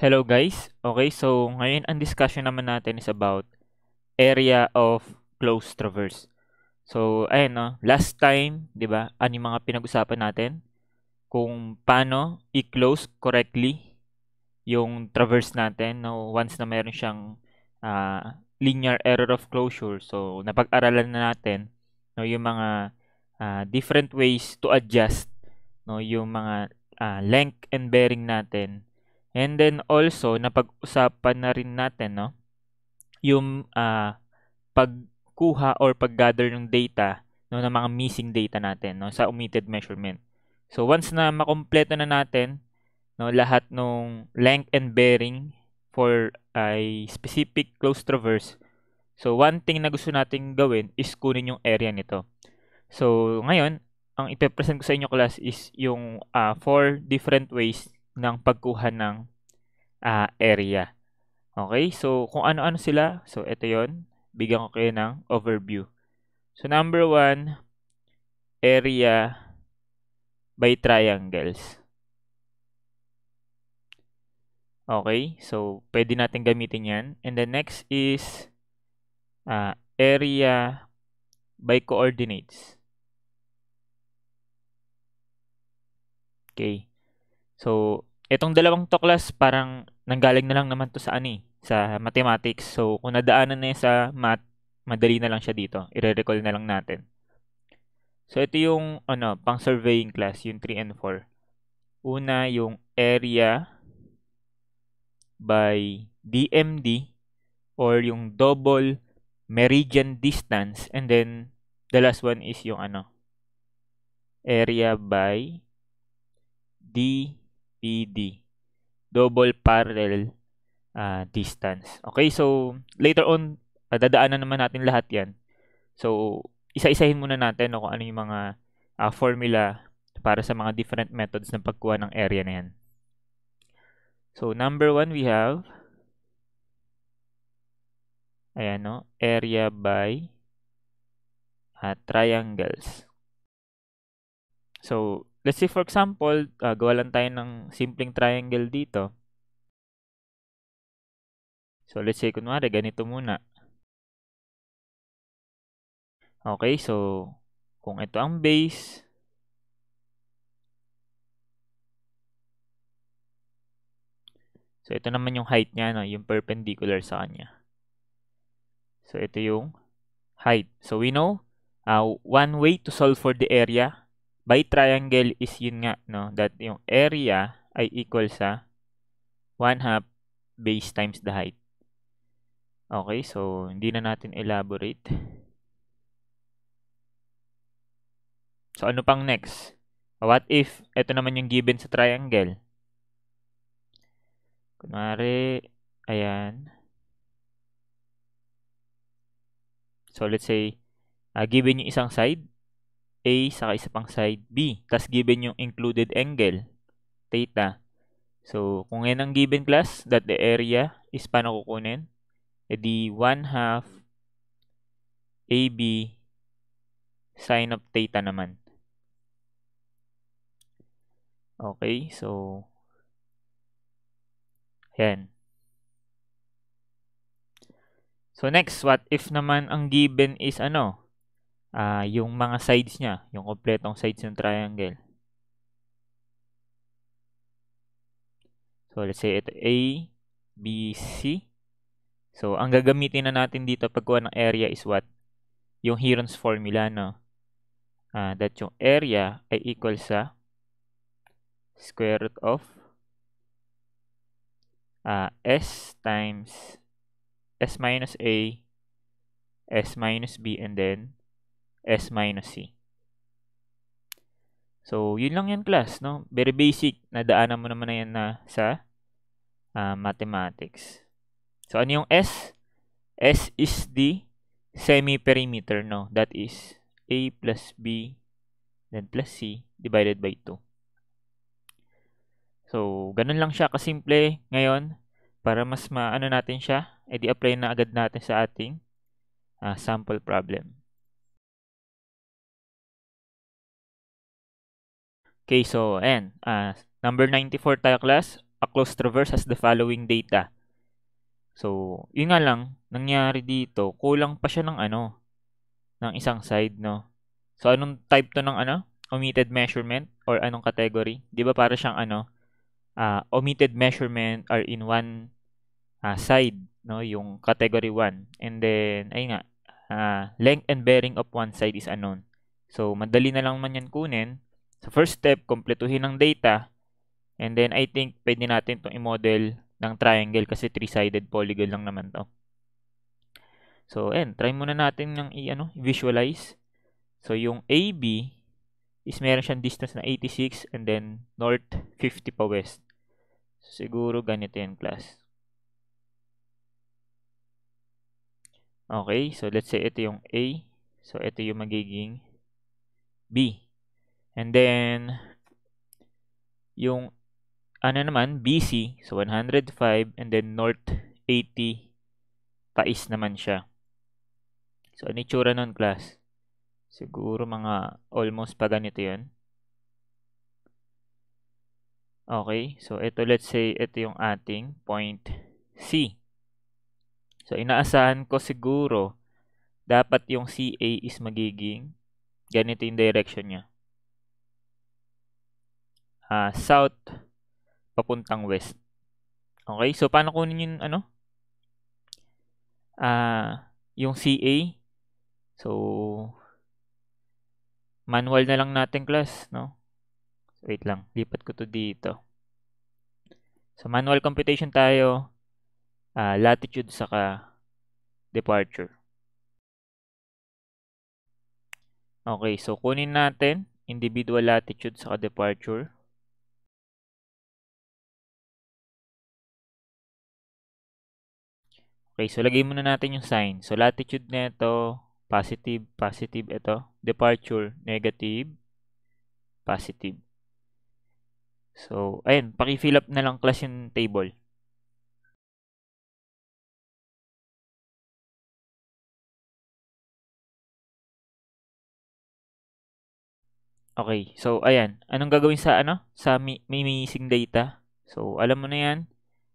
Hello guys. Okay, so ngayon ang discussion naman natin is about area of closed traverse. So, ayun no, last time, 'di ba? Ano yung mga pinag-usapan natin? Kung paano i-close correctly yung traverse natin no once na mayroon siyang linear error of closure. So, napag-aralan na natin no yung mga different ways to adjust no yung mga length and bearing natin. And then also napag-usapan na rin natin no yung pagkuha or pag-gather ng data no ng mga missing data natin no sa omitted measurement. So once na makumpleto na natin no lahat ng length and bearing for a specific closed traverse. So one thing na gusto nating gawin is kunin yung area nito. So ngayon, ang ipe-present ko sa inyo class is yung 4 different ways ng pagkuha ng area. Okay? So kung ano-ano sila, so ito 'yon. Bigyan ko kayo ng overview. So number 1, area by triangles. Okay? So pwede natin gamitin 'yan. And the next is area by coordinates. Okay. So itong dalawang to class parang nanggaling na lang naman to sa sa mathematics. So kung nadaanan na 'yan sa math, madali na lang siya dito. I-recall na lang natin. So ito yung pang surveying class, yung 3 and 4. Una yung area by DMD or yung double meridian distance, and then the last one is yung area by DPD, double parallel distance. Okay, so later on dadaanan naman natin lahat 'yan. So isa-isahin muna natin kung ano yung mga formula para sa mga different methods ng pagkuha ng area na 'yan. So number 1 we have area by triangles. So let's say for example, gawa lang tayo ng simpleng triangle dito. So let's say kunwari ganito muna. Okay, so kung ito ang base, so ito naman yung height niya, yung perpendicular sa kanya. So ito yung height. So we know one way to solve for the area by triangle is yun nga, that yung area ay equal sa 1/2 base times the height. Okay, so hindi na natin elaborate. So ano pang next? What if ito naman yung given sa triangle? Kunwari, ayan. So let's say, given yung isang side, A, saka isa pang side, B. Tapos given yung included angle, theta. So kung yan ang given class, that the area is paano kukunin? E di 1/2 AB sine of theta naman. Okay, so ayan. So next, what if naman ang given is yung mga sides niya, yung kompletong sides ng triangle. So let's say ito A, B, C. So ang gagamitin na natin dito pagkuha ng area is what? Yung Heron's formula, no? That yung area ay equal sa square root of S times S minus A, S minus B, and then S minus C. So, yun lang yan class, no? Very basic. Nadaanan mo naman na yan sa mathematics. So, ano yung S? S is the semi-perimeter, no? That is A plus B, then plus C, divided by 2. So, ganun lang siya kasimple ngayon. Para mas maano natin siya, edi apply na agad natin sa ating sample problem. Okay, so ayan, number 94 tayo class. a closed traverse has the following data. So, yun nga lang, nangyari dito, kulang pa siya ng ng isang side, no? So, anong type to ng omitted measurement or anong category? Di ba para siyang omitted measurement are in one side, no? Yung category 1. And then, ayun nga, length and bearing of one side is unknown. So, madali na lang man yan kunin. So, first step, kompletuhin ng data. And then, I think, pwede natin itong i-model ng triangle kasi 3-sided polygon lang naman to. So, try muna natin ng visualize. So, yung AB is meron siyang distance na 86 and then north 50 pa west. So, siguro ganito yan, class. Okay, so let's say ito yung A. So, ito yung magiging B. And then, yung naman, BC, so 105 and then north 80 pais naman siya. So, ano itsura nun, class? Siguro mga almost pa ganito yun. Okay, so ito let's say ito yung ating point C. So, inaasahan ko siguro dapat yung CA is magiging ganito yung direction niya. South papuntang west. Okay, so paano kunin yung yung CA? So, manual na lang natin, class, no? Wait lang, lipat ko to dito. So, manual computation tayo, latitude saka departure. Okay, so kunin natin individual latitude saka departure. Okay, so lagay muna natin yung sign. So, latitude nito, positive, positive ito. Departure, negative, positive. So, ayun, paki-fill up na lang, class, yung table. Okay, so ayan, anong gagawin sa sa may missing data? So, alam mo na 'yan.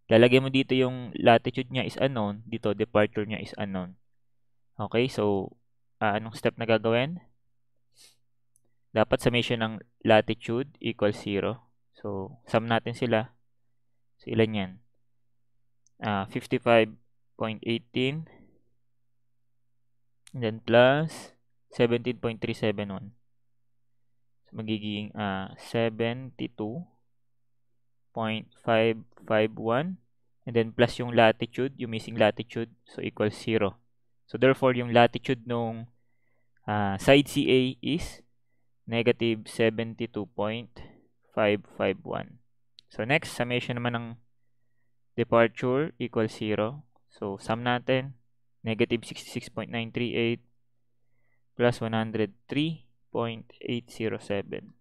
Lalagay mo dito yung latitude niya is unknown, dito departure niya is unknown. Okay, so anong step na gagawin? Dapat summation ng latitude equals 0. So, sum natin sila. So, ilan 'yan? 55.18 and then plus 17.371. So, magiging 72.551 and then plus yung latitude, yung missing latitude, so equals 0. So, therefore, yung latitude nung side CA is negative 72.551. So, next, summation naman ng departure equals 0. So, sum natin, negative 66.938 plus 103.807.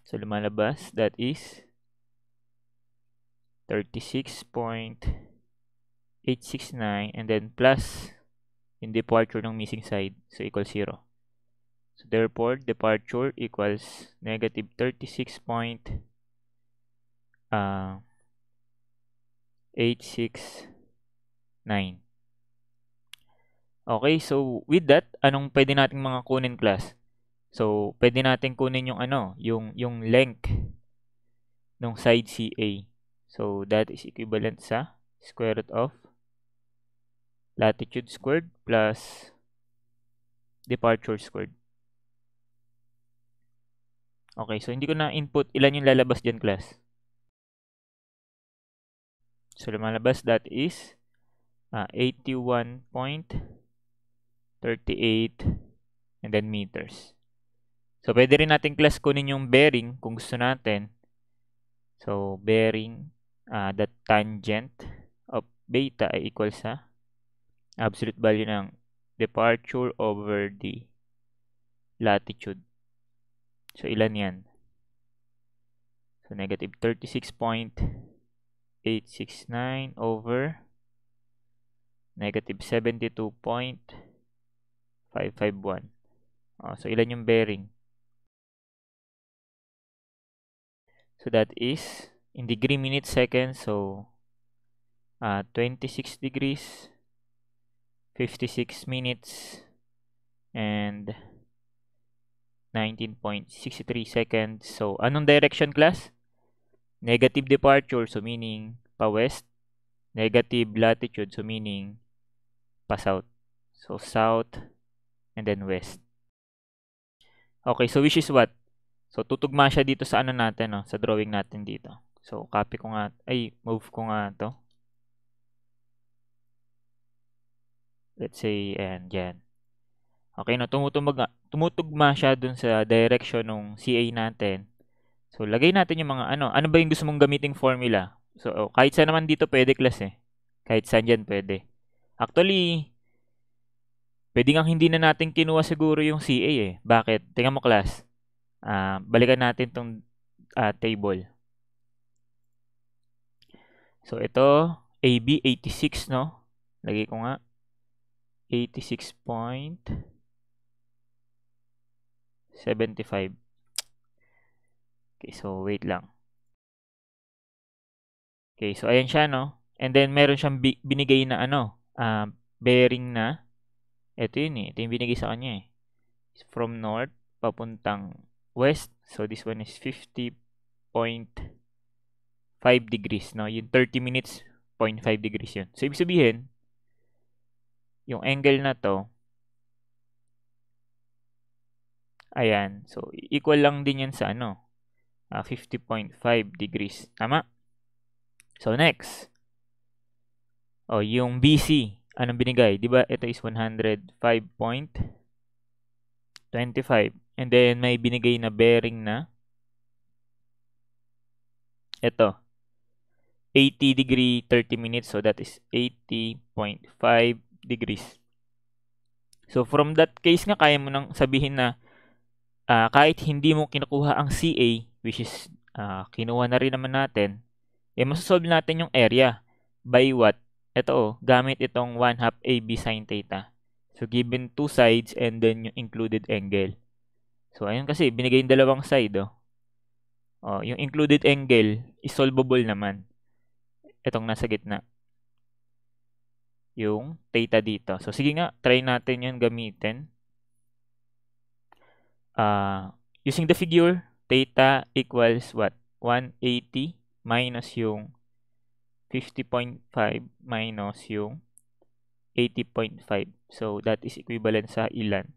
So, lumalabas, that is 36.869 and then plus yung departure ng missing side, so equals 0. So, therefore, departure equals negative 36.869. Okay, so with that, anong pwede nating mga kunin, class? So, pwede natin kunin yung yung length ng side CA. So, that is equivalent sa square root of latitude squared plus departure squared. Okay, so hindi ko na input ilan yung lalabas dyan, class. So, lumalabas that is 81.38 and then meters. So, pwede rin natin, class, kunin yung bearing kung gusto natin. So, bearing, the tangent of beta ay equal sa absolute value ng departure over the latitude. So, ilan yan? So, negative 36.869 over negative 72.551. So, ilan yung bearing? So, that is in degree, minutes, seconds. So, 26 degrees, 56 minutes, and 19.63 seconds. So, anong direction, class? Negative departure, so meaning pa-west. Negative latitude, so meaning pa-south. So, south and then west. Okay, so which is what? So, tutugma siya dito sa ano natin, no? Sa drawing natin dito. So, copy ko nga, move ko nga to. Let's say, ayan, dyan. Okay, no? Tumutugma siya dun sa direction ng CA natin. So, lagay natin yung mga ano. Ano ba yung gusto mong gamiting formula? So, kahit saan naman dito pwede, class eh. Kahit saan dyan pwede. Actually, pwede nga hindi na natin kinuha siguro yung CA eh. Bakit? Tingnan mo, class. Balikan natin tong table. So, ito, AB, 86, no? Lagay ko nga. 86.75. Okay, so wait lang. Okay, so ayan siya, no? And then, meron siyang binigay na ano, bearing na. Ito yun eh. Ito yung binigay sa kanya eh. From north, papuntang west. So, this one is 50.5 degrees, no? Yung 30 minutes, 0.5 degrees yun. So, ibig sabihin, yung angle na to, ayan. So, equal lang din yan sa ano, 50.5 degrees. Tama? So, next. Oh, yung BC. Anong binigay? Diba, ito is 105.25. And then, may binigay na bearing na. Ito. 80 degree, 30 minutes. So, that is 80.5 degrees. So, from that case nga, kaya mo nang sabihin na kahit hindi mo kinukuha ang CA, which is kinuha na rin naman natin, masasolve natin yung area. By what? Ito gamit itong 1/2 AB sin theta. So, given two sides and then yung included angle. So, ayun kasi, binigay yung dalawang side, yung included angle is solvable naman. Itong nasa gitna. Yung theta dito. So, sige nga, try natin yun gamitin. Using the figure, theta equals what? 180 minus yung 50.5 minus yung 80.5. So, that is equivalent sa ilan?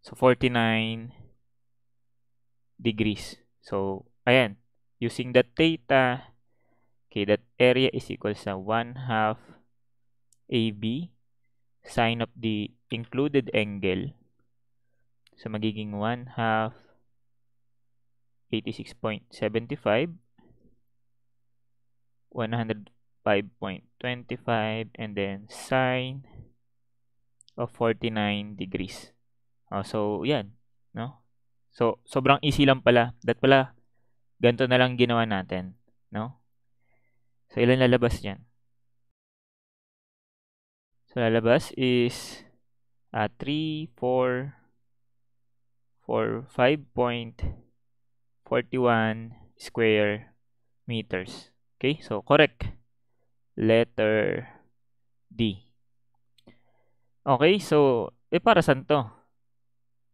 So, 49 degrees. So, ayan. Using that theta, okay, that area is equal sa 1/2 AB sine of the included angle. So, magiging 1/2 86.75 105.25 and then sine of 49 degrees. So, yan. No? So, sobrang easy lang pala. That pala, ganito na lang ginawa natin. No? So, ilan lalabas yan? So, lalabas is 3, 4, 5.41 square meters. Okay? So, correct. Letter D. Okay? So, para saan to?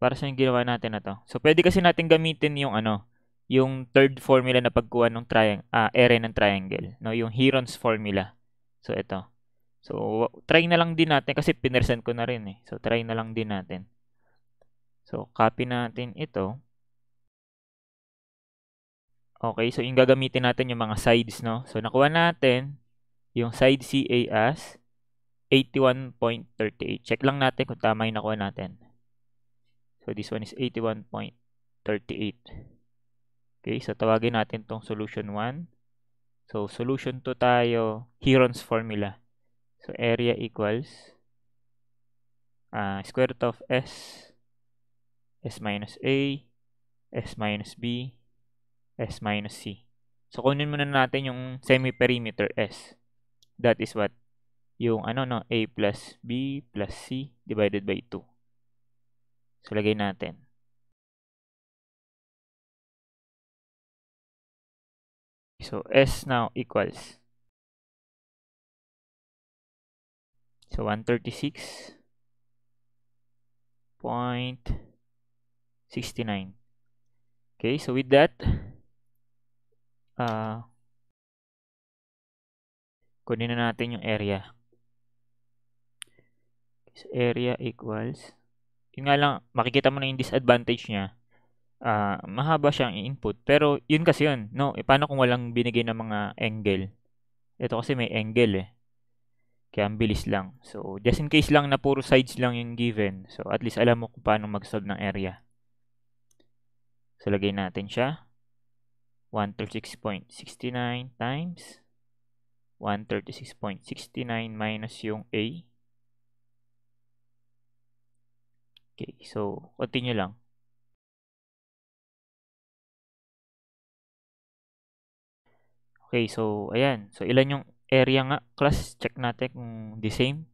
Para sa yung ginawa natin na to. So, pwede kasi natin gamitin yung yung third formula na pagkuha ng area ng triangle, no? Yung Heron's formula. So, ito. So, try na lang din natin kasi pinersend ko na rin eh. So, try na lang din natin. So, copy natin ito. Okay, so yung gagamitin natin yung mga sides, no? So, nakuha natin yung side CA as 81.38. Check lang natin kung tama yung nakuha natin. So, this one is 81.38. Okay, so tawagin natin tong solution 1. So, solution 2 tayo, Heron's formula. So, area equals square root of S minus A, S minus B, S minus C. So, kunin muna natin yung semi-perimeter S. That is what? Yung A plus B plus C divided by 2. So, lagay natin. So, S now equals. So, 136.69. Okay, so with that, kunin na natin yung area. So, area equals, yun nga lang, makikita mo na yung disadvantage niya. Mahaba siyang i-input. Pero, yun kasi yun. No? Paano kung walang binigay ng mga angle? Ito kasi may angle eh. Kaya ang bilis lang. So, just in case lang na puro sides lang yung given. So, at least alam mo kung paano mag-solve ng area. So, lagay natin siya. 136.69 times 136.69 minus yung A. Okay, so continue lang. Okay, so ayan. So ilan yung area nga, class? Check natin kung the same.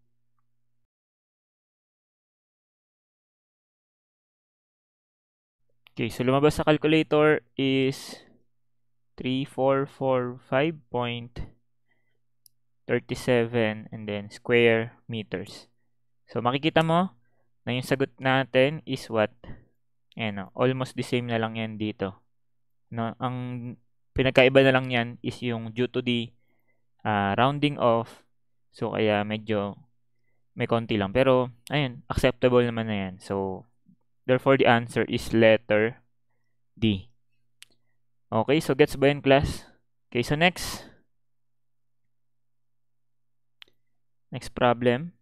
Okay, so lumabas sa calculator is 3445.37 and then square meters. So makikita mo na yung sagot natin is what? Ayan, almost the same na lang yan dito. No, ang pinagkaiba na lang yan is yung due to the rounding off. So kaya medyo may konti lang. Pero ayun, acceptable naman na yan. So therefore the answer is letter D. Okay, so gets ba yun, class? Okay, so next problem.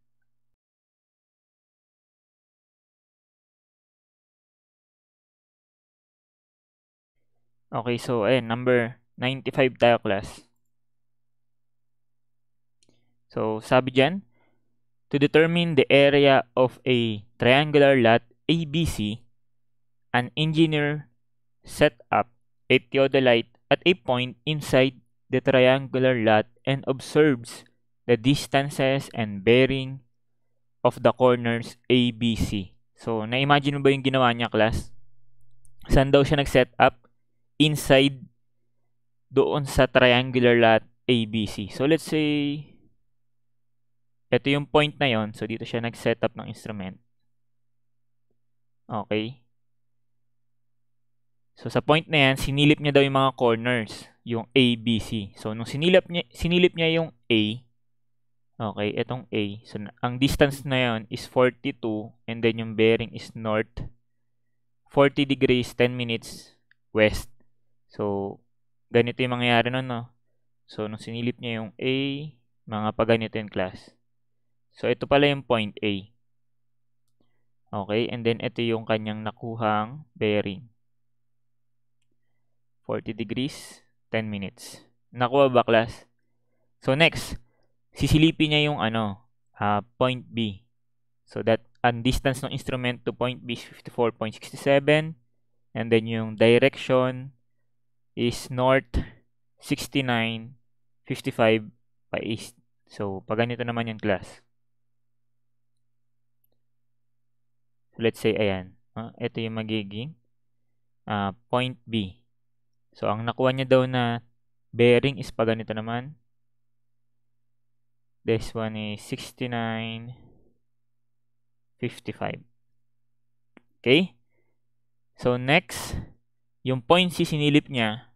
Okay, so ayun, number 95 tayo, class. So sabi dyan, to determine the area of a triangular lot ABC, an engineer set up a theodolite at a point inside the triangular lot and observes the distances and bearing of the corners ABC. So, na-imagine mo ba yung ginawa niya, class? Saan daw siya nag-set up? Inside doon sa triangular lot ABC. So, let's say, ito yung point na yon. So, dito siya nag-set up ng instrument. Okay. So, sa point na yan, sinilip niya daw yung mga corners, yung ABC. So, nung sinilip niya yung A, okay, itong A. So, ang distance na yon is 42 and then yung bearing is north 40 degrees 10 minutes west. So, ganito yung mangyayari nun, no? So, nung sinilip niya yung A, mga paganito yung, class. So, ito pala yung point A. Okay, and then ito yung kanyang nakuhang bearing. 40 degrees 10 minutes. Nakuha ba, class? So, next, sisilipin niya yung point B. So, that ang distance ng instrument to point B is 54.67 and then yung direction is north 69, 55 pa east. So, pag ganito naman yung, class. So, let's say, ayan. Ito yung magiging point B. So, ang nakuha niya daw na bearing is pag ganito naman. This one is 69, 55. Okay? So, next, yung point C sinilip niya,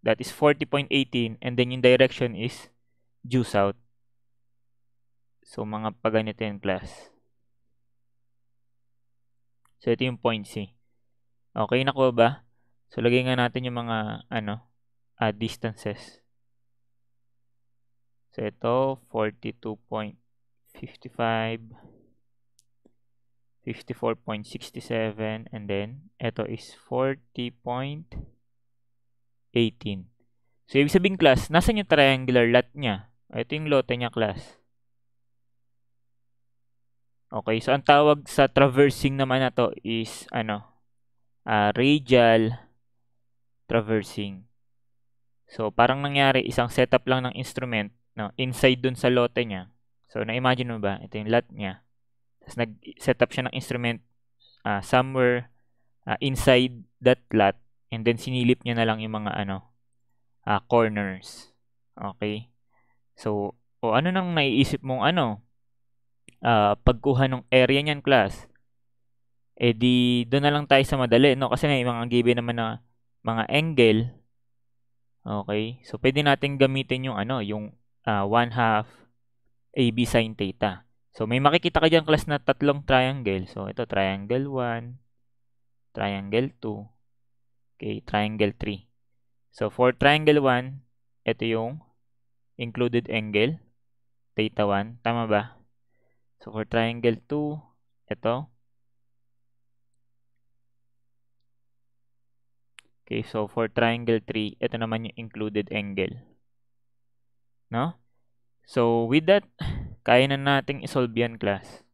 that is 40.18 and then yung direction is due south. So, mga paganito yung, class. So, ito yung point C. Okay, nakuha ba? So, lagay nga natin yung mga, distances. So, ito, 42.55, 54.67, and then, ito is 40.18. So, ibig sabihin, class, nasan yung triangular lot niya? Ito yung lote niya, class. Okay, so ang tawag sa traversing naman na to is radial traversing. So parang nangyari isang setup lang ng instrument, no, inside dun sa lote niya. So na-imagine mo ba? Ito yung lot niya. Tapos nag-setup siya ng instrument somewhere inside that lot and then sinilip niya na lang yung mga corners. Okay? So, ano nang naiisip mong pagkuha ng area niyan, class? Di doon na lang tayo sa madali, no? Kasi may mga given naman na mga angle. Okay? So, pwede natin gamitin yung yung 1/2 AB sin theta. So, may makikita ka dyan, class, na tatlong triangle. So, ito, triangle 1, triangle 2, okay, triangle 3. So, for triangle 1, ito yung included angle, theta 1. Tama ba? So, for triangle 2, ito. Okay, so for triangle 3, ito naman yung included angle. No? So, with that, kaya na nating isolve yan, class.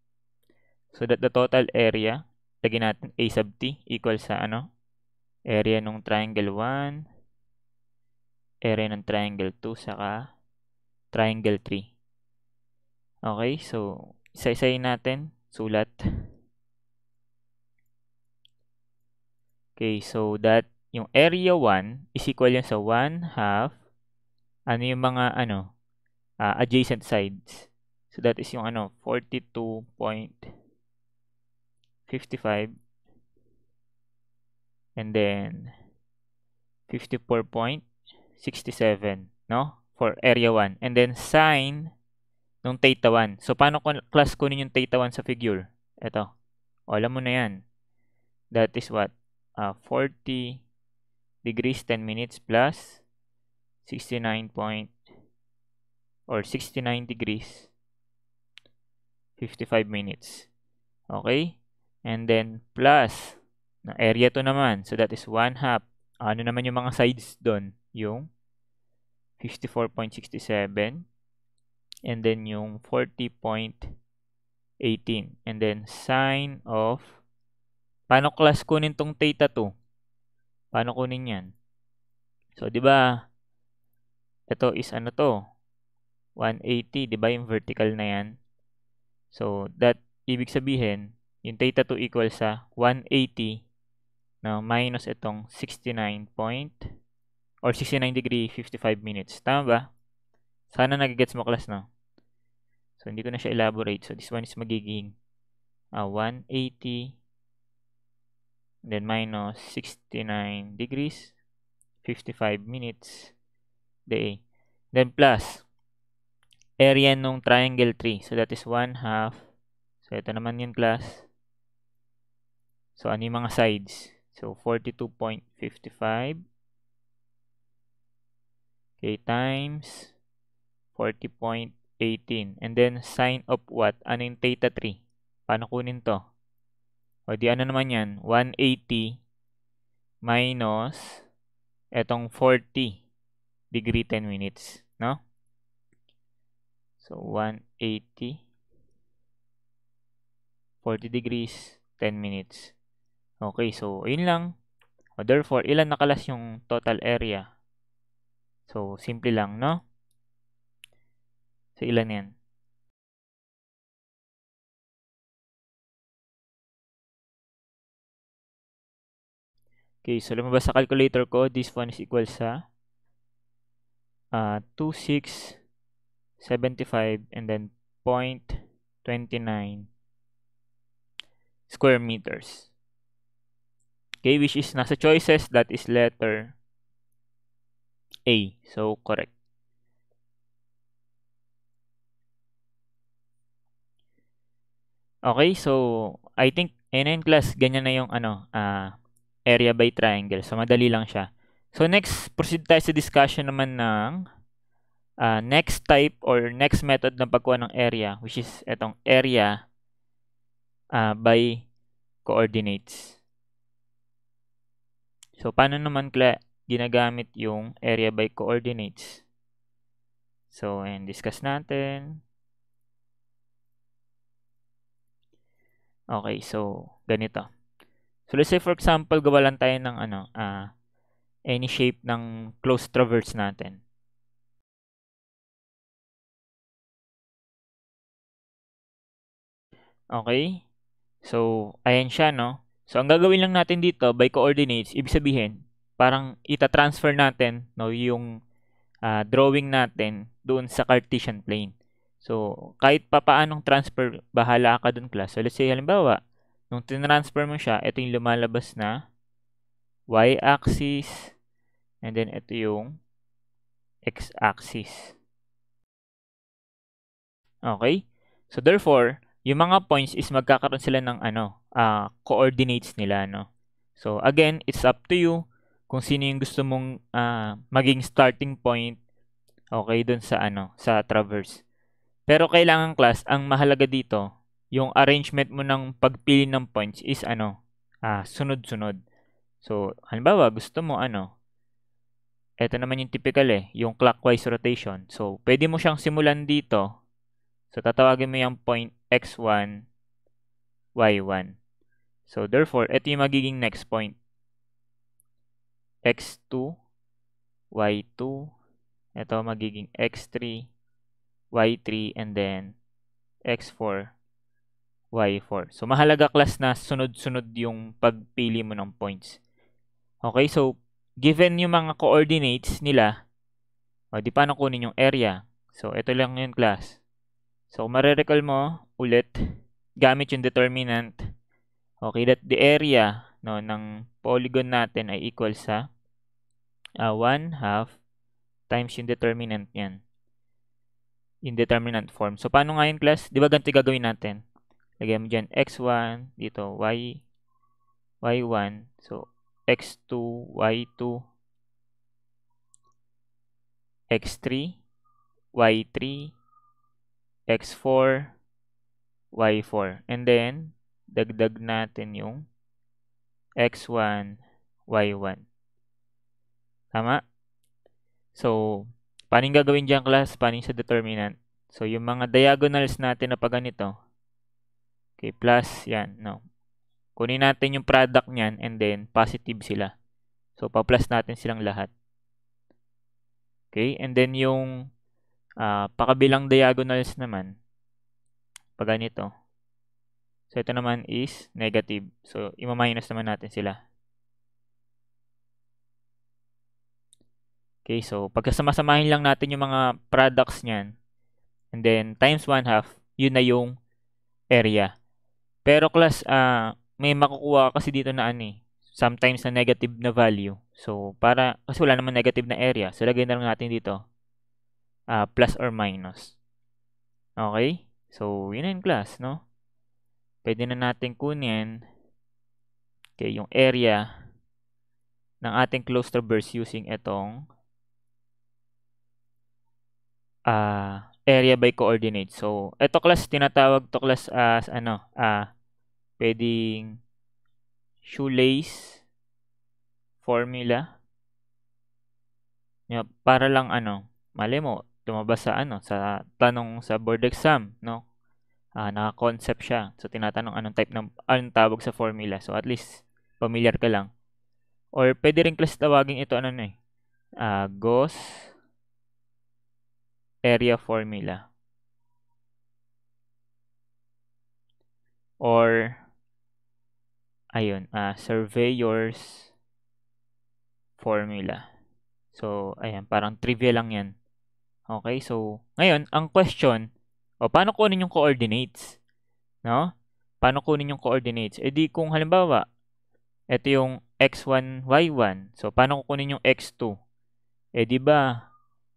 So, that the total area, lagyan natin A sub t equals sa area ng triangle 1, area ng triangle 2, saka triangle 3. Okay, so, isa-isayin natin. Sulat. Okay, so that yung area 1 is equal yan sa 1/2 yung mga adjacent sides. So that is yung 42.55 and then 54.67, no? For area 1. And then sine nung theta 1. So paano class kunin yung theta 1 sa figure? Ito. O, alam mo na yan. That is what? 40 degrees 10 minutes plus 69 degrees 55 minutes. Okay? And then plus na area to naman. So that is 1/2. Ano naman yung mga sides doon? Yung 54.67 and then yung 40.18 and then sine of paano class kunin tong theta 2? Paano kunin yan? So, di ba, ito is to? 180, di ba yung vertical na yan? So, that, ibig sabihin, yung theta 2 equals sa 180 na minus itong 69 degree 55 minutes. Tama ba? Sana nagigets mo, class, no? So, hindi ko na siya elaborate. So, this one is magiging 180 then minus 69 degrees 55 minutes day. Then plus area nung triangle 3. So, that is 1/2. So, ito naman yun, class. So, ano yung mga sides? So, 42.55 okay, times 40.18. And then, sine of what? Ano yung theta 3? Paano kunin to? O, di ano naman yan? 180 minus etong 40 degree 10 minutes. No? So, 180 40 degrees 10 minutes. Okay, so, ayun lang. O, therefore, ilan nakalas yung total area? So, simple lang, no? So, ilan yan? Okay, so lumabas sa calculator ko, this one is equal sa 2675 and then 0.29 square meters. Okay, which is nasa choices, that is letter A. So, correct. Okay, so I think in class, ganyan na yung area by triangle. So, madali lang siya. So, next, proceed tayo sa discussion naman ng next type or next method ng pagkuha ng area, which is etong area by coordinates. So, paano naman ginagamit yung area by coordinates? So, and discuss natin. Okay, so, ganito. So, let's say for example, gawa lang tayo ng any shape ng closed traverse natin. Okay? So, ayan siya, no? So, ang gagawin lang natin dito by coordinates, ibig sabihin, parang ita-transfer natin, no, yung drawing natin doon sa Cartesian plane. So, kahit pa paanong transfer, bahala ka dun class. So, let's say, halimbawa, nung tinransfer mo siya, ito yung lumalabas na y-axis, and then ito yung x-axis. Okay? So, therefore, yung mga points is magkakaroon sila ng coordinates nila, no? So, again, it's up to you kung sino yung gusto mong maging starting point, okay, dun sa sa traverse. Pero kailangan class, ang mahalaga dito, yung arrangement mo ng pagpili ng points is sunod-sunod. So, halimbawa, gusto mo ito naman yung typical yung clockwise rotation. So, pwede mo siyang simulan dito. So, tatawagin mo yung point x1, y1. So, therefore, ito yung magiging next point. x2, y2. Ito magiging x3, y3, and then x4, y4. So, mahalaga class na sunod-sunod yung pagpili mo ng points. Okay, so, given yung mga coordinates nila, di paano kunin yung area? So, ito lang yun class. So, marirecall mo ulit gamit yung determinant. Okay, that the area ng polygon natin ay equal sa 1/2 times yung determinant niyan. In determinant form. So, paano nga yun class? Di ba ganito gagawin natin? Lagyan mo dyan x1, dito y1, so x2, y2, x3, y3, x4, y4. And then, dagdag natin yung x1, y1. Tama? So, paano yung gagawin dyan class? Paano yung sa determinant? So, yung mga diagonals natin na pa ganito, okay, plus yan, no? Kunin natin yung product niyan and then positive sila. So, pa-plus natin silang lahat. Okay, and then yung pakabilang diagonals naman, pag ganito. So, ito naman is negative. So, ima-minus naman natin sila. Okay, so pagkasama-samahin lang natin yung mga products niyan, and then times 1/2, yun na yung area. Pero class, may makukuha kasi dito na sometimes na negative na value. So, kasi wala naman negative na area. So, lagay na lang natin dito, plus or minus. Okay? So, yun na yung class, no? Pwede na natin kunin yung area ng ating closed traverse using itong area by coordinates. So, ito class, tinatawag to class as pwedeng shoelace formula. Para lang mali mo, tumabas sa sa tanong sa board exam, no? Naka-concept siya. So, tinatanong anong tawag sa formula. So, at least, familiar ka lang. Or, pwede rin class tawagin ito, Gauss area formula. Or, surveyor's formula. So, ayan, parang trivia lang yan. Okay, so, ngayon, ang question, paano kunin yung coordinates? No? Paano kunin yung coordinates? E di kung halimbawa, ito yung x1, y1. So, paano kukunin yung x2? Eh, di ba,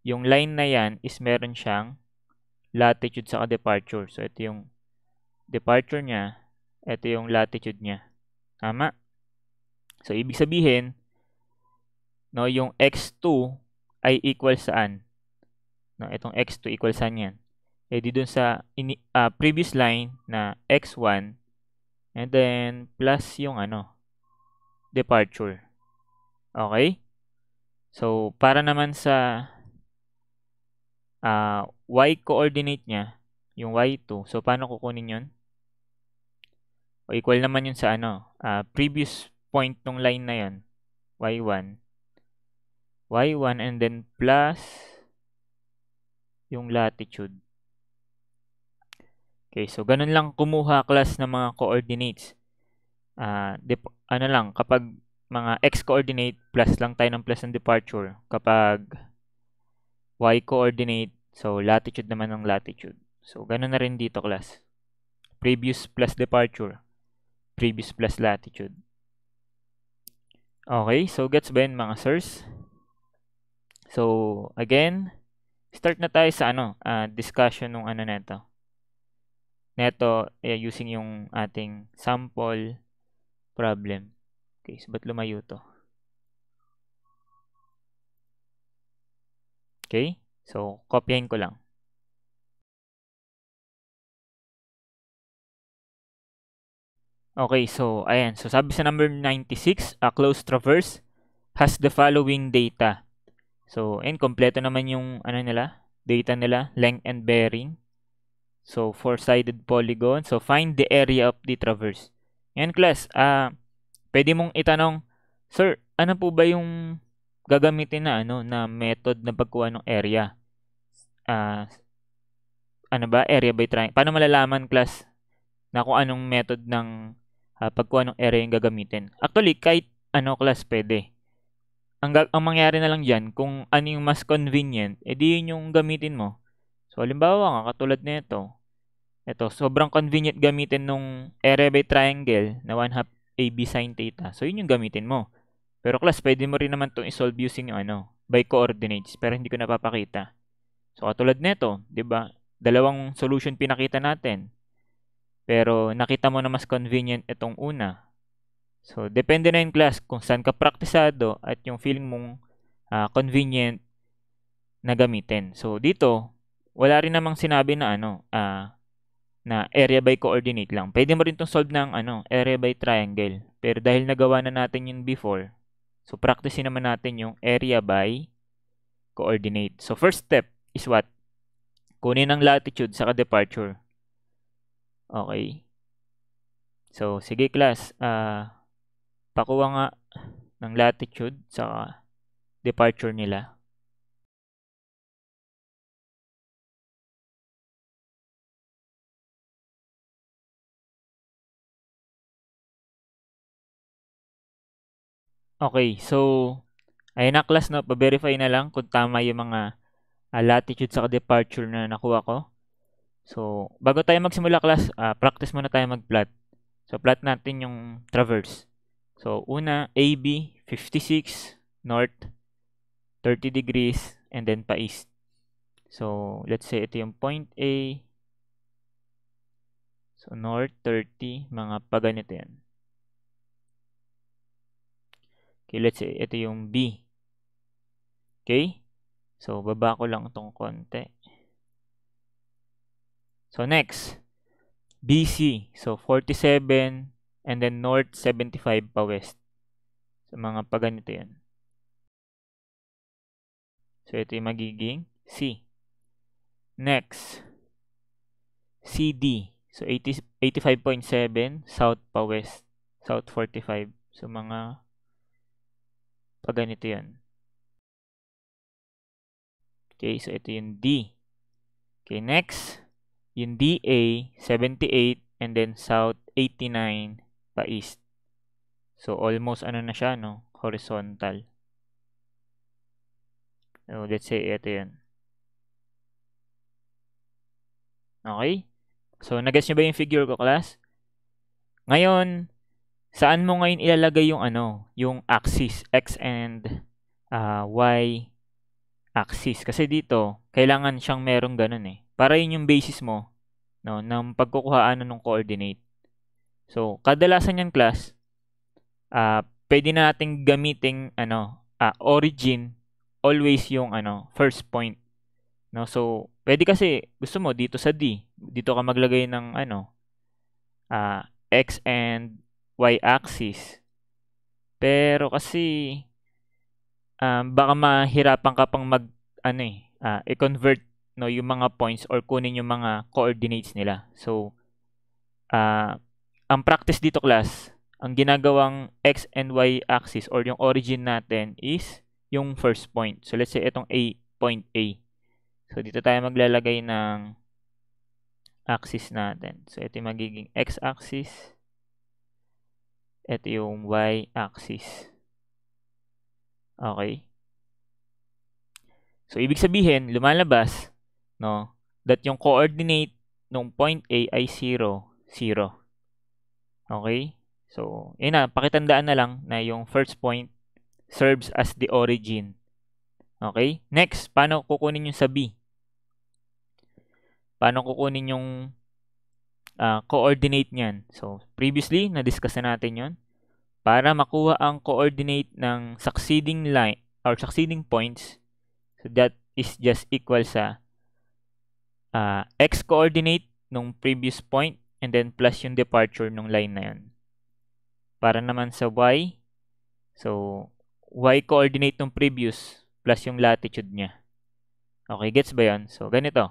yung line na yan is meron siyang latitude sa departure. So, ito yung departure niya. Ito yung latitude niya. Tama? So, ibig sabihin, no, yung x2 ay equal saan? No, itong x2 equal saan yan? Eh, di dun sa previous line na x1 and then plus yung departure. Okay? So, para naman sa y coordinate niya, yung y2. So, paano kukunin yun? O equal naman yun sa previous point ng line na yun, y1. y1 and then plus yung latitude. Okay, so ganun lang kumuha class ng mga coordinates. Kapag mga x-coordinate, plus lang tayo ng plus ng departure. Kapag y-coordinate, so latitude naman ng latitude. So, ganun na rin dito, class. Previous plus departure, previous plus latitude. Okay, so gets ba yun, mga sirs? So, again, start na tayo sa discussion ng neto. Neto, using yung ating sample problem. Okay, so ba't lumayo to? Okay, so kopyahin ko lang. Okay, so ayan. So sabi sa number 96, a closed traverse has the following data. So, kompleto naman yung data nila, length and bearing. So, four-sided polygon. So, find the area of the traverse. Ngayon, class, pwede mong itanong, sir, ano po ba yung gagamitin na method na pagkuha ng area? Area by triangle? Paano malalaman, class, na kung anong method ng pagkuha ng area yung gagamitin? Actually, kahit class, pwede. Ang mangyari na lang dyan, kung ano yung mas convenient, edi yun yung gamitin mo. So, halimbawa nga, katulad nito. Ito, sobrang convenient gamitin nung area by triangle na 1/2 AB sin theta. So, yun yung gamitin mo. Pero class, pwede mo rin naman itong isolve using yung by coordinates. Pero hindi ko napapakita. So, katulad nito, di ba? Dalawang solution pinakita natin. Pero nakita mo na mas convenient itong una. So, depende na yung class kung saan ka praktisado at yung feeling mong convenient na gamitin. So, dito, wala rin namang sinabi na na area by coordinate lang. Pwede mo rin itong solve ng area by triangle. Pero dahil nagawa na natin yun before, so practicein naman natin yung area by coordinate. So, first step is what? Kunin ang latitude sa departure. Okay. So, sige class, pakuha nga ng latitude sa departure nila. Okay, so ayun na class, no, pa-verify na lang kung tama yung mga latitude sa departure na nakuha ko. So, bago tayo magsimula class, practice muna tayo mag-plot. So, plot natin yung traverse. So, una, AB, 56, north, 30 degrees, and then pa-east. So, let's say ito yung point A. So, north, 30, mga paganito yan. Okay, let's say ito yung B. Okay? So, baba ko lang itong konti. So, next, BC. So, 47, and then north, 75 pa west. So, mga paganito yan. So, ito yung magiging C. Next, CD. So, 85.7, south pa west. South 45. So, mga paganito yan. Okay, so ito yung D. Okay, next, yung DA, 78, and then south 89 pa east. So, almost na siya, no? Horizontal. So, let's say ito yan. Okay? So, nag-gets nyo ba yung figure ko, class? Ngayon, saan mo ngayon ilalagay yung yung axis, x and y axis? Kasi dito, kailangan siyang merong ganun eh. Para yun yung basis mo, no, ng pagkukuhaan ng coordinate. So, kadalasan yan, class, pwede na nating gamiting origin, always yung first point. No? So, pwede kasi, gusto mo dito sa D, dito ka maglagay ng x and y axis. Pero kasi baka mahirapan ka pang i-convert yung mga points or kunin yung mga coordinates nila. So, ang practice dito, class, ang ginagawang x and y axis or yung origin natin is yung first point. So, let's say itong point A. So, dito tayo maglalagay ng axis natin. So, ito yung magiging x-axis. Ito yung y-axis. Okay? So, ibig sabihin, lumalabas, no, that yung coordinate ng point A ay 0, 0. Okay? So, yun na, pakitandaan na lang na yung first point serves as the origin. Okay? Next, paano kukunin yung sa B? Paano kukunin yung coordinate niyan? So, previously, na-discuss na natin yon. Para makuha ang coordinate ng succeeding line or succeeding points, so that is just equal sa x coordinate nung previous point and then plus yung departure nung line na yun. Para naman sa y, so y coordinate nung previous plus yung latitude niya. Okay, gets ba yan? So, ganito.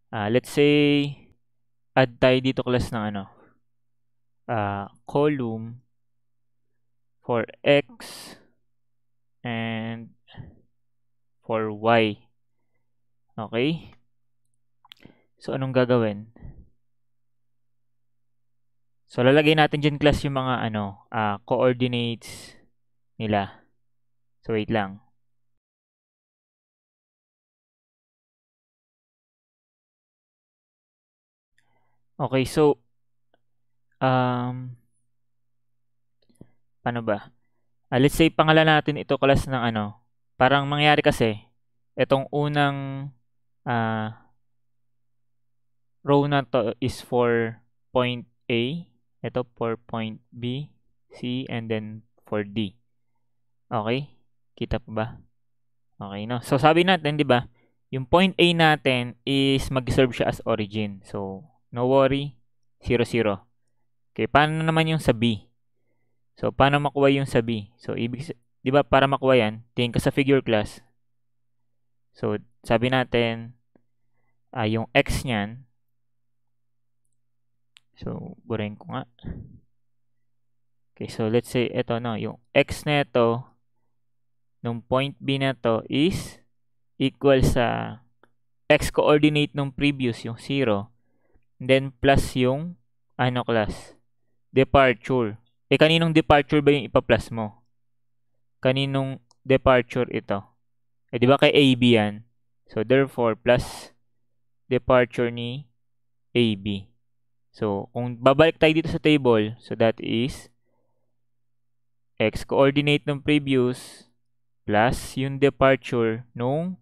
Let's say, add tayo dito class ng column for x and for y. Okay? So, anong gagawin? So, lalagay natin dyan class yung mga coordinates nila. So, wait lang. Okay, so, paano ba? Let's say, pangalan natin ito class ng parang mangyari kasi, itong unang row na to is for point A, ito for point B, C, and then for D. Okay? Kita pa ba? Okay, no? So, sabi natin, di ba, yung point A natin is mag-serve siya as origin. So, no worry, 0, 0. Okay, paano naman yung sa B? So, paano makuha yung sa B? So, di ba, para makuha yan, tingin ka sa figure class. So, sabi natin, yung x niyan, so, burahin ko nga. Okay, so let's say, ito, no, yung x na ito, nung point B na to is equal sa x coordinate nung previous, yung 0, then plus yung, class? Departure. Kaninong departure ba yung ipa-plus mo? Kaninong departure ito? Di ba kay AB yan? So, therefore, plus departure ni AB. So, kung babalik tayo dito sa table, so that is x coordinate ng previous plus yung departure nung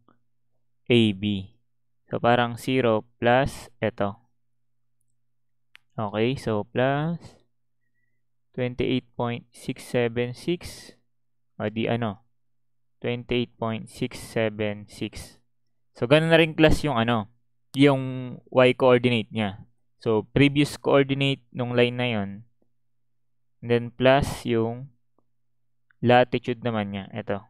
AB. So, parang 0 plus ito. Okay, so plus 28.676 o di 28.676. So, ganun na rin class yung yung y coordinate niya. So, previous coordinate nung line na yon, and then plus yung latitude naman niya. Ito.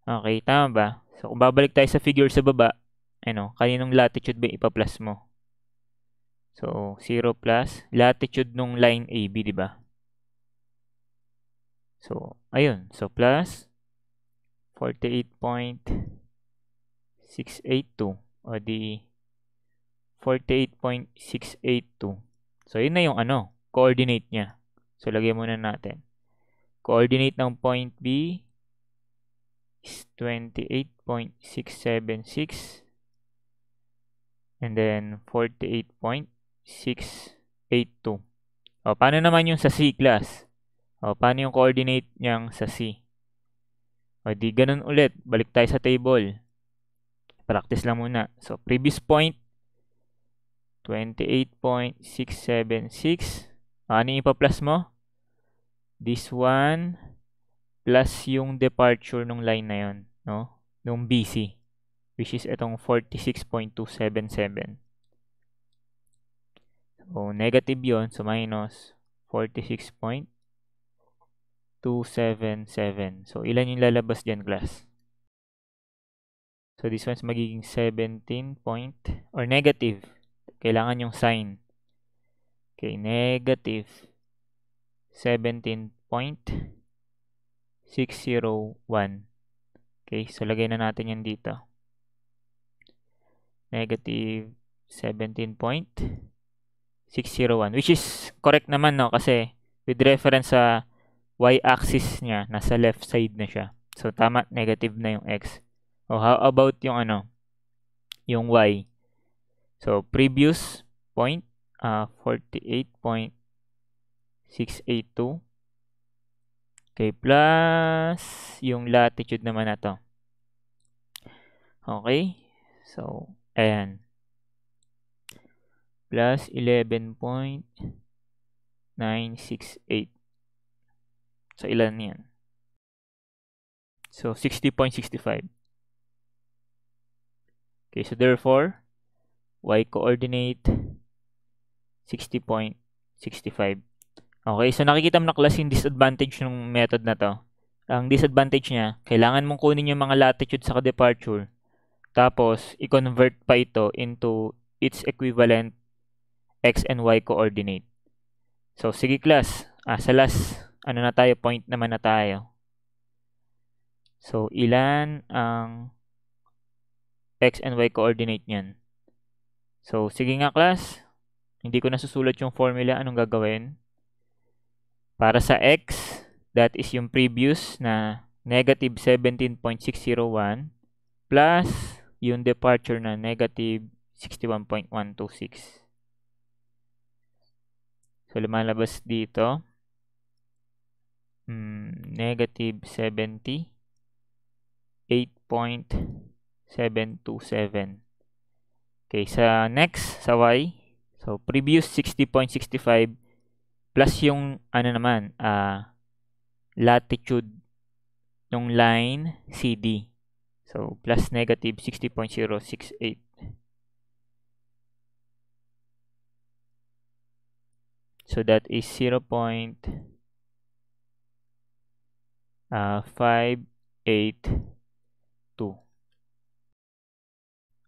Okay, tama ba? So, kung babalik tayo sa figure sa baba, kaninong latitude ba ipa-plus mo? So, 0 plus latitude nung line AB, di ba? So, ayun. So, plus 48.682 o di 48.682. So, yun na yung coordinate niya. So, lagyan muna natin. Coordinate ng point B is 28.676 and then 48.682. O, paano naman yung sa C class? O, paano yung coordinate niyang sa C? O, di ganun ulit. Balik tayo sa table. Practice lang muna. So, previous point, 28.676. Ano yung ipa-plus mo? This one plus yung departure nung line na yun, no? Nung BC, which is itong 46.277. So, negative yon, so minus 46.277. So, ilan yung lalabas dyan, class? So, this one's magiging 17 point, or negative. Kailangan yung sign. Okay, negative 17.601. Okay, so lagay na natin yan dito. Negative 17.601, which is correct naman, no? Kasi with reference sa y-axis niya, nasa left side na siya. So, tama, negative na yung x. O, how about yung yung y? So, previous point, 48.682. Okay, plus yung latitude naman na to. Okay, so, ayan. Plus 11.968. So, ilan yan? So, 60.65. Okay, so therefore, y-coordinate 60.65. Okay, so nakikita mo na class yung disadvantage ng method na to. Ang disadvantage niya, kailangan mong kunin yung mga latitude sa departure. Tapos, i-convert pa ito into its equivalent x and y coordinate. So, sige class. Sa last, na tayo, point naman na tayo. So, ilan ang x and y coordinate niyan? So, sige nga class. Hindi ko nasusulat yung formula. Anong gagawin? Para sa x, that is yung previous na negative 17.601 plus yung departure na negative 61.126. So, lumalabas dito. Negative 78.727. Okay, sa next, sa y. So, previous 60.65 plus yung, latitude ng line CD. So, plus negative 60.068. So, that is 0.582.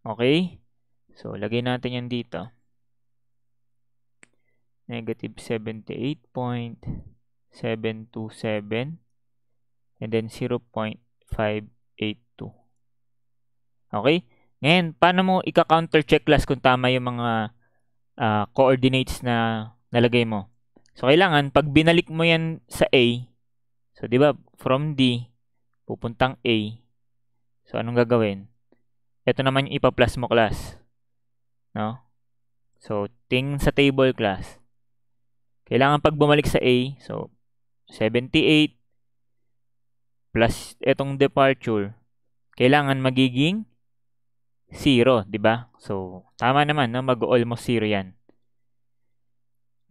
Okay? So, lagay natin yan dito. Negative 78.727 and then 0.582. Okay? Ngayon, paano mo i-counter check class kung tama yung mga coordinates na nalagay mo? So, kailangan, pag binalik mo yan sa A, so, di ba, from D, pupuntang A. So, anong gagawin? Ito naman yung ipa-plus mo class. No? So, tingin sa table class. Kailangan pag bumalik sa A, so, 78 plus itong departure, kailangan magiging 0, di ba? So, tama naman, no? Mag-almost 0 yan.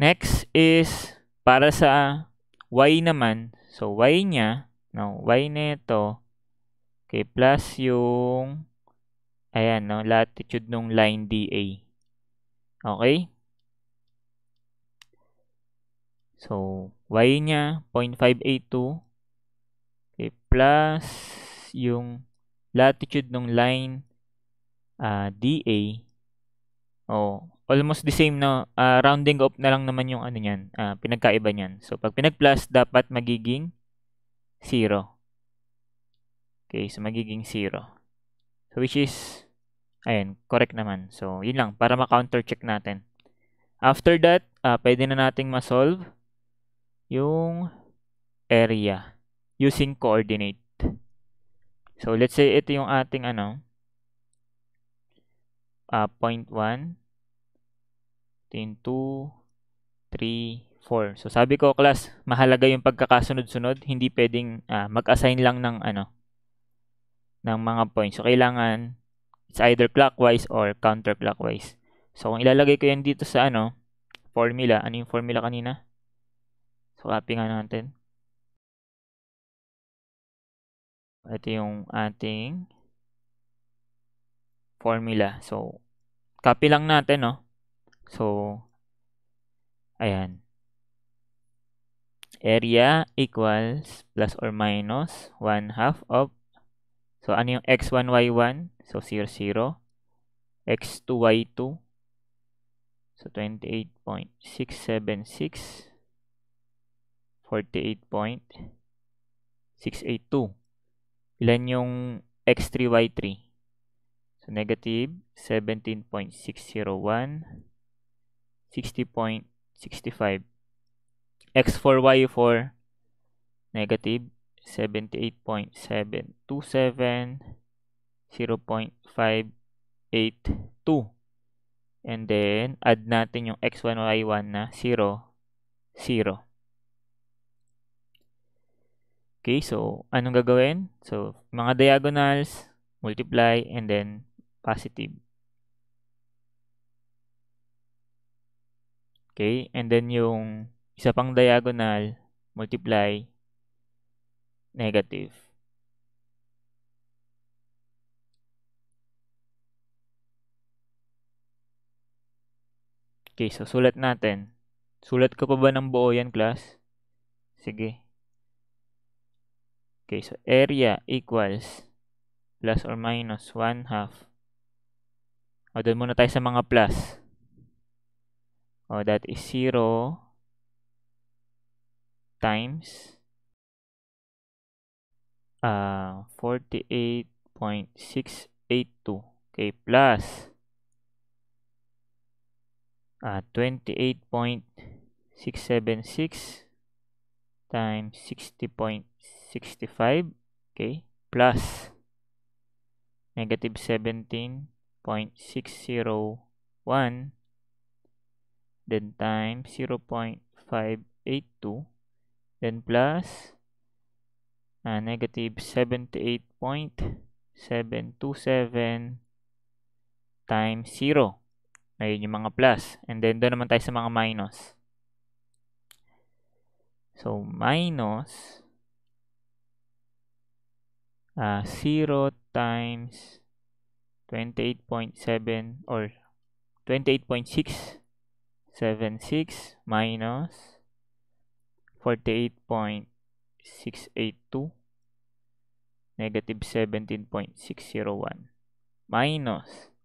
Next is, para sa y naman, so, y niya, no? Y nito, okay, plus yung, ayan, no? Latitude ng line DA. Okay? So, y niya, 0.582. Okay, plus yung latitude ng line DA. Almost the same na rounding up na lang naman yung niyan, pinagkaiba niyan. So, pag pinag-plus, dapat magiging 0. Okay, so magiging 0. So, which is, ayan, correct naman. So, yun lang, para ma-counter check natin. After that, pwede na nating ma-solve yung area using coordinate. So, let's say ito yung ating 0.1, 2, 3, 4. So, sabi ko, class, mahalaga yung pagkakasunod-sunod. Hindi pwedeng mag-assign lang ng ng mga points. So, kailangan it's either clockwise or counterclockwise. So, kung ilalagay ko yan dito sa formula, ano yung formula kanina? So, copy nga natin. Ito yung ating formula. So, copy lang natin, no? So, ayan. Area equals plus or minus 1/2 of, so ano yung x1, y1? So, 0, 0. x2, y2. So, 28.676. 48.682. Ilan yung x3, y3? So, negative 17.601. 60.65. x4, y4. negative 78.727, 0.582. And then, add natin yung x1, y1 na 0, 0. Okay, so anong gagawin? So, mga diagonals, multiply, and then positive. Okay, and then yung isa pang diagonal, multiply, negative. Okay, so sulat natin. Sulat ko pa ba ng buo yan, class? Sige. Okay, so area equals plus or minus 1/2. O, doon muna tayo sa mga plus. O, that is 0 times 48.682. Okay, plus 28.676 times 60.65. Okay, plus negative 17.601, then times 0.582, then plus negative 78.727 times 0. Ayun yung mga plus. And then, doon naman tayo sa mga minus. So, minus 0 times 28.7 or 28.676 minus 48.682 negative 17.601 minus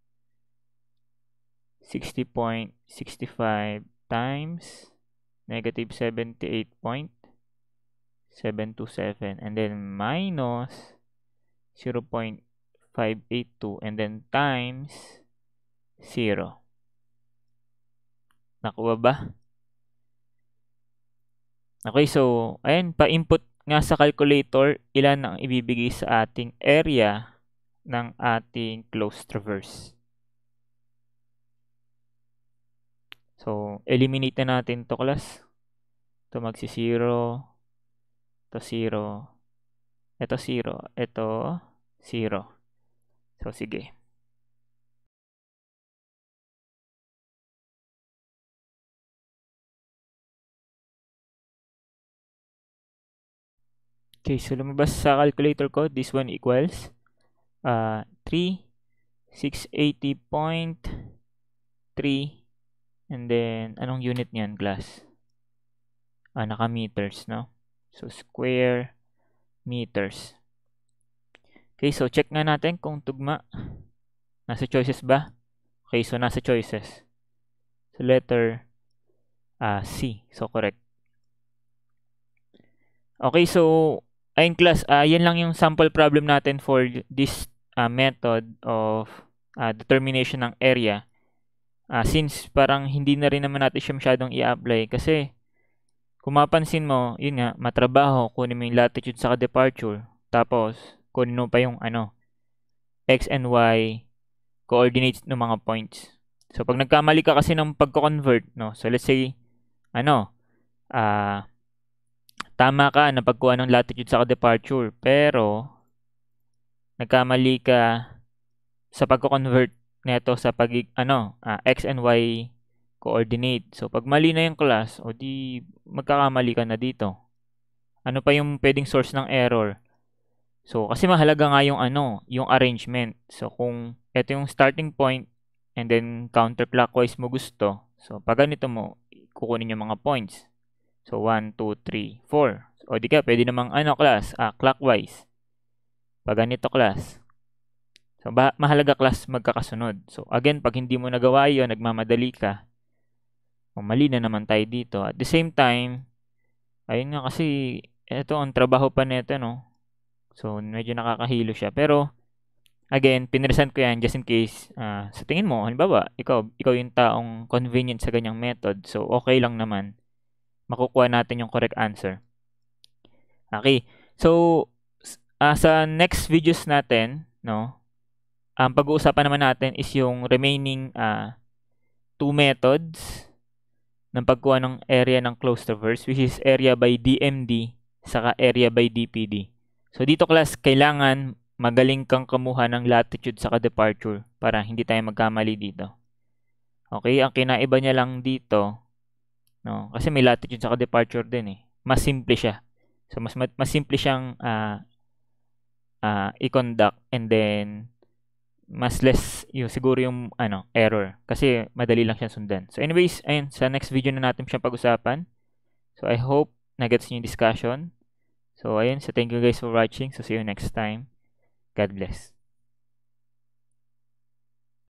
60.65 times negative 78.727 and then minus 0.582 and then times 0. Nakuha ba? Okay, so ayan, pa-input nga sa calculator ilan ang ibibigay sa ating area ng ating closed traverse. So, eliminate na natin to, class. Ito magsi-0, ito 0, ito 0, ito 0. So, sige. Okay, so lumabas sa calculator ko, this one equals 3,680.3 and then, anong unit niyan, class? Naka-meters, no? So, square meters. Okay, so check nga natin kung tugma. Nasa choices ba? Okay, so nasa choices. So, letter C. So, correct. Okay, so, ayun class, yan lang yung sample problem natin for this method of determination ng area. Since parang hindi na rin naman natin siya masyadong i-apply kasi kung mapansin mo, yun nga, matrabaho, kunin mo yung latitude sa departure, tapos kunin mo pa yung x and y coordinates ng mga points. So, pag nagkamali ka kasi ng pagko-convert, no? So, let's say, tama ka na pagkuha ng latitude sa departure, pero nagkamali ka sa pagko-convert neto sa x and y coordinate. So, pag mali na yung class, o di magkakamali ka na dito. Ano pa yung pwedeng source ng error? So, kasi mahalaga nga yung yung arrangement. So, kung ito yung starting point and then counterclockwise mo gusto, so pag ganito mo, kukunin yung mga points. So, 1, 2, 3, 4. O di ka, pwede namang class, clockwise. Pag ganito, class. So, mahalaga, class, magkakasunod. So, again, pag hindi mo nagawa yun, nagmamadali ka, mali na naman tayo dito. At the same time, ayun nga kasi, ito, ang trabaho pa nito, no? So, medyo nakakahilo siya. Pero, again, pinresent ko yan just in case, sa tingin mo, halimbawa, ikaw yung taong convenient sa ganyang method. So, okay lang naman. Makukuha natin yung correct answer. Okay. So, sa next videos natin, no, ang pag-uusapan naman natin is yung remaining two methods ng pagkuha ng area ng closed traverse, which is area by DMD saka area by DPD. So dito class, kailangan magaling kang kumuha ng latitude saka departure para hindi tayo magkamali dito. Okay, ang kinaiba niya lang dito, no, kasi may latitude saka departure din eh. Mas simple siya. So mas simple siyang i-conduct, and then mas less yung siguro yung error kasi madali lang siya sundan. So anyways, ayun, sa next video na natin siya pag-usapan. So I hope na-gets niyo yung discussion. So ayun, so thank you guys for watching. So see you next time. God bless.